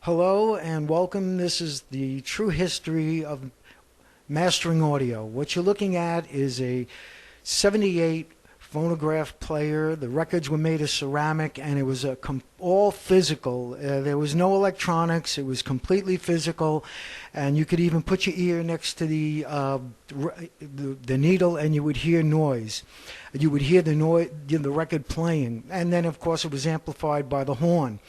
Hello and welcome. This is the true history of mastering audio. What you're looking at is a 78 phonograph player. The records were made of ceramic and it was all physical. There was no electronics. It was completely physical, and you could even put your ear next to the needle and you would hear noise. You would hear the record playing, and then of course it was amplified by the horn.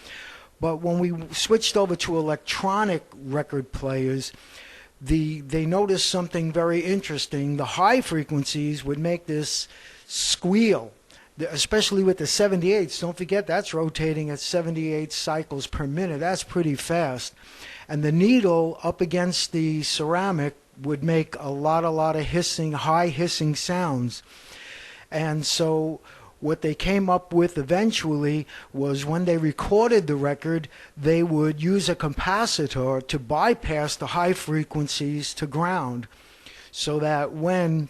But when we switched over to electronic record players, they noticed something very interesting. The high frequencies would make this squeal, especially with the 78s. Don't forget, that's rotating at 78 cycles per minute. That's pretty fast. And the needle up against the ceramic would make a lot of hissing, high hissing sounds. And so what they came up with eventually was, when they recorded the record, they would use a capacitor to bypass the high frequencies to ground, so that when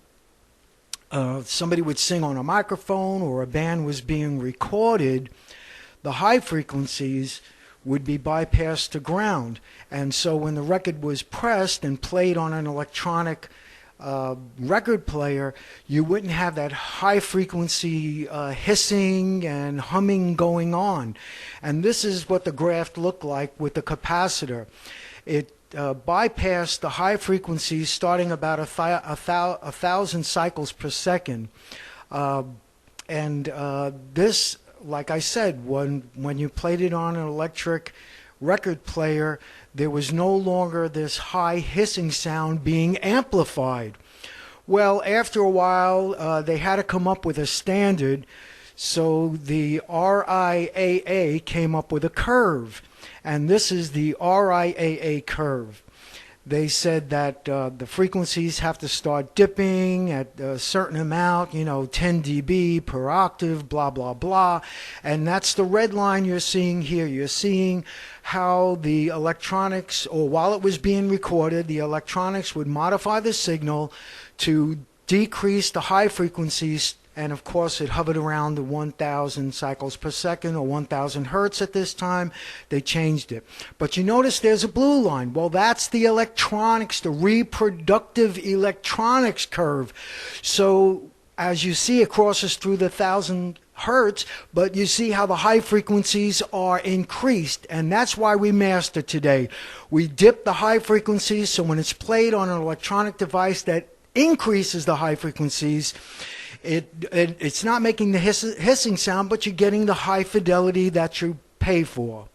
somebody would sing on a microphone or a band was being recorded, the high frequencies would be bypassed to ground. And so when the record was pressed and played on an electronic record player, you wouldn't have that high frequency hissing and humming going on. And this is what the graph looked like with the capacitor. It bypassed the high frequencies starting about a thousand cycles per second. This, like I said, when you played it on an electric record player, there was no longer this high hissing sound being amplified. Well, after a while, they had to come up with a standard, so the RIAA came up with a curve, and this is the RIAA curve. They said that the frequencies have to start dipping at a certain amount, 10 dB per octave, blah, blah, blah. And that's the red line you're seeing here. You're seeing how the electronics, or while it was being recorded, the electronics would modify the signal to decrease the high frequencies. And of course, it hovered around the 1,000 cycles per second, or 1,000 hertz at this time. They changed it. But you notice there's a blue line. Well, that's the electronics, the reproductive electronics curve. So as you see, it crosses through the 1,000 hertz, but you see how the high frequencies are increased. And that's why we master today. We dip the high frequencies, so when it's played on an electronic device that increases the high frequencies, it's not making the hissing sound, but you're getting the high fidelity that you pay for.